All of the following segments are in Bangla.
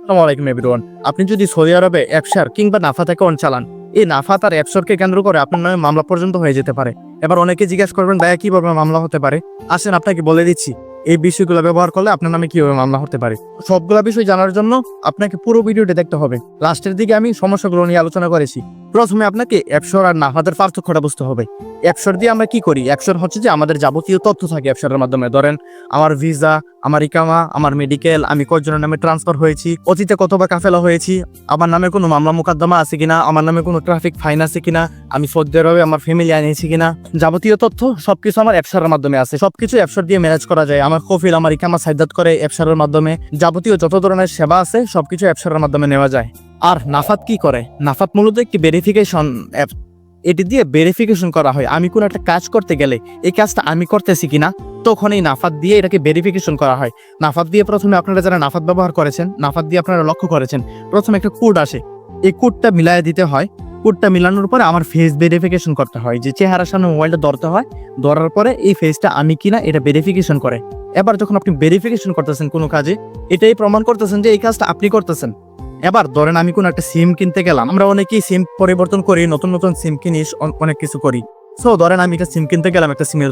আসসালামু আলাইকুম এভরিওয়ান। আপনি যদি সৌদি আরবে অ্যাপসার কিংবা নাফাত অ্যাকাউন্ট চালান, এই নাফাত আর অ্যাপসারকে কেন্দ্র করে আপনার নামে মামলা পর্যন্ত হয়ে যেতে পারে। এবার অনেকে জিজ্ঞাসা করবেন, ভাইয়া কিভাবে মামলা হতে পারে? আসেন আপনাকে বলে দিচ্ছি এই বিষয়গুলো ব্যবহার করলে আপনার নামে কিভাবে মামলা হতে পারে। সবগুলো বিষয় জানার জন্য আপনাকে পুরো ভিডিওটি দেখতে হবে। লাস্টের দিকে আমি সমস্যাগুলো নিয়ে আলোচনা করেছি। প্রথমে আপনাকে অ্যাপসার আর নাফাতের পার্থক্যটা বুঝতে হবে। অ্যাপসার দিয়ে আমরা কি করি? অ্যাপসার হচ্ছে যে আমাদের যাবতীয় তথ্য থাকে অ্যাপসারের মাধ্যমে। ধরেন আমার ভিসা, আমার ইকামা, আমার মেডিকেল, আমি কয়জনের নামে ট্রান্সফার হয়েছি, অতীতে কতবার কাফেলা হয়েছি, আমার নামে কোনো মামলা মোকদ্দমা আছে কিনা, আমার নামে কোনো ট্রাফিক ফাইন আছে কিনা, আমি সৌদি আরবে আমার ফ্যামিলি আনিয়েছি কিনা, যাবতীয় তথ্য সবকিছু আমার অ্যাপসারের মাধ্যমে আছে। সবকিছু অ্যাপসার দিয়ে ম্যানেজ করা যায়। আমার কফিল, আমার ইকামা সাইদাত করে অ্যাপসারের মাধ্যমে। যাবতীয় যত ধরনের সেবা আছে সবকিছু অ্যাপসারের মাধ্যমে নেওয়া যায়। আর নাফাত কি করে? নাফাত মূলত একটি ভেরিফিকেশন অ্যাপ। এটি দিয়ে ভেরিফিকেশন করা হয় আমি কোনো একটা কাজ করতে গেলে এই কাজটা আমি করতেছি কিনা, তখন এই নাফাত দিয়ে এটাকে ভেরিফিকেশন করা হয়। নাফাত দিয়ে প্রথমে আপনারা যারা নাফাত ব্যবহার করেছেন, নাফাত দিয়ে আপনারা লক্ষ্য করেছেন, প্রথমে একটা কোড আসে, এই কোডটা মিলাই দিতে হয়। কোডটা মিলানোর পরে আমার ফেস ভেরিফিকেশন করতে হয়, যে চেহারার সামনে মোবাইলটা ধরতে হয়, ধরার পরে এই ফেসটা আমি কিনা এটা ভেরিফিকেশন করে। এবার যখন আপনি ভেরিফিকেশন করতেছেন কোনো কাজে, এটাই প্রমাণ করতেছেন যে এই কাজটা আপনি করতেছেন। এবার ধরেন আমি কোনো একটা সিম কিনতে গেলাম, আমরা অনেকেই সিম পরিবর্তন করি, নতুন নতুন সিম কিনি, অনেক কিছু করি। সো ধরেন আমি একটা সিম কিনতে গেলাম একটা সিমের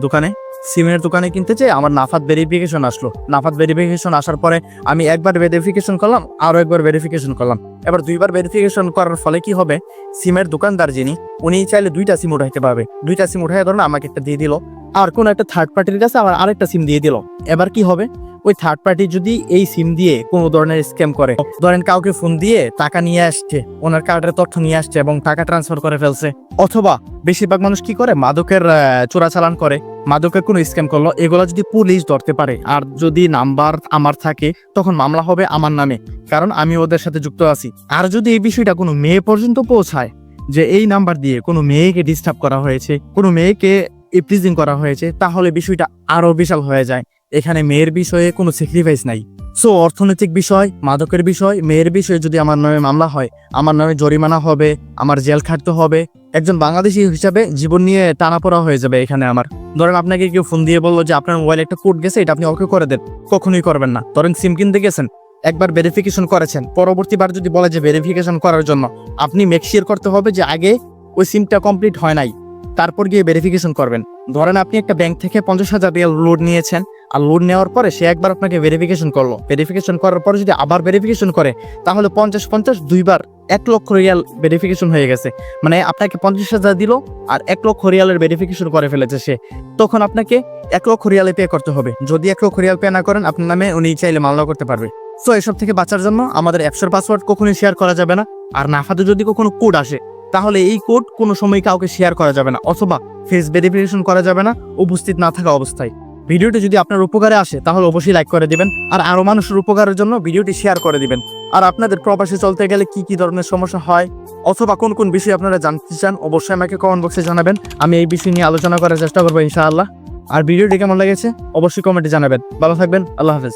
দোকানে কিনতে চাই, আমার নাফাত ভেরিফিকেশন আসলো। নাফাত ভেরিফিকেশন আসার পরে আমি একবার ভেরিফিকেশন করলাম, আরো একবার ভেরিফিকেশন করলাম। এবার দুইবার ভেরিফিকেশন করার ফলে কি হবে, সিমের দোকানদার যিনি, উনি চাইলে দুইটা সিম উঠাইতে পারবে। দুইটা সিম উঠাই ধরেন আমাকে একটা দিয়ে দিল, আর কোন একটা থার্ড পার্টির কাছে আবার আরেকটা সিম দিয়ে দিল। এবার কি হবে, ওই থার্ড পার্টি যদি এই সিম দিয়ে কোনো ধরনের স্ক্যাম করে, ধরেন কাউকে ফোন দিয়ে টাকা নিয়ে আসছে, ওনার কার্ডের তথ্য নিয়ে আসছে এবং টাকা ট্রান্সফার করে ফেলছে, অথবা বেশিরভাগ মানুষ কি করে, মাদকের চোরাচালান করে, মাদকের কোনো স্ক্যাম করলো, এগুলো যদি পুলিশ ধরতে পারে আর যদি নাম্বার আমার থাকে, তখন মামলা হবে আমার নামে, কারণ আমি ওদের সাথে যুক্ত আছি। আর যদি এই বিষয়টা কোনো মেয়ে পর্যন্ত পৌঁছায়, যে এই নাম্বার দিয়ে কোনো মেয়েকে ডিস্টার্ব করা হয়েছে, কোনো মেয়েকে ইপ্রিজিং করা হয়েছে, তাহলে বিষয়টা আরো বিশাল হয়ে যায়। এখানে মেয়ের বিষয়ে কোনো স্যাক্রিফাইস নাই। সো অর্থনৈতিক বিষয়, মাদকের বিষয়, মেয়ের বিষয়ে যদি আমার নামে মামলা হয়, আমার নামে জরিমানা হবে, আমার জেল খাটতে হবে, একজন বাংলাদেশি হিসাবে জীবন নিয়ে টানাপোড়া হয়ে যাবে এখানে আমার। ধরেন আপনাকে কেউ ফোন দিয়ে বললো যে আপনার মোবাইলে একটা কোড গেছে, এটা আপনি ওকে করে দেন, কখনোই করবেন না। ধরেন সিম কিনতে গেছেন, একবার ভেরিফিকেশন করেছেন, পরবর্তীবার যদি বলে যে ভেরিফিকেশন করার জন্য, আপনি মেক শিওর করতে হবে যে আগে ওই সিমটা কমপ্লিট হয় নাই, তারপর গিয়ে ভেরিফিকেশন করবেন। ধরেন আপনি একটা ব্যাংক থেকে 50,000 রিয়াল লোড নিয়েছেন, আর লোড নেওয়ার পরে সে একবার আপনাকে ভেরিফিকেশন করলো, ভেরিফিকেশন করার পরে যদি আবার ভেরিফিকেশন করে, তাহলে 50 দুইবার 1 লক্ষ রিয়াল ভেরিফিকেশন হয়ে গেছে। মানে আপনাকে 50,000 দিল আর 1 লক্ষ রিয়ালের ভেরিফিকেশন করে ফেলেছে সে, তখন আপনাকে 1 লক্ষ রিয়ালে পে করতে হবে। যদি 1 লক্ষ রিয়াল পে না করেন, আপনার নামে উনি চাইলে মামলা করতে পারবে। সো এসব থেকে বাঁচার জন্য আমাদের অ্যাপসের পাসওয়ার্ড কখনোই শেয়ার করা যাবে না। আর নাফাতে যদি কখনো কোড আসে, তাহলে এই কোড কোনো সময় কাউকে শেয়ার করা যাবে না, অথবা ফেস ভেরিফিকেশন করা যাবে না উপস্থিত না থাকা অবস্থায়। ভিডিওটি যদি আপনার উপকারে আসে তাহলে অবশ্যই লাইক করে দিবেন, আর আরো মানুষের উপকারের জন্য ভিডিওটি শেয়ার করে দিবেন। আর আপনাদের প্রবাসে চলতে গেলে কি কি ধরনের সমস্যা হয়, অথবা কোন কোন বিষয় আপনারা জানতে চান, অবশ্যই আমাকে কমেন্ট বক্সে জানাবেন। আমি এই বিষয় নিয়ে আলোচনা করার চেষ্টা করবো ইনশাআল্লাহ। আর ভিডিওটি কেমন লেগেছে অবশ্যই কমেন্টে জানাবেন। ভালো থাকবেন, আল্লাহ হাফেজ।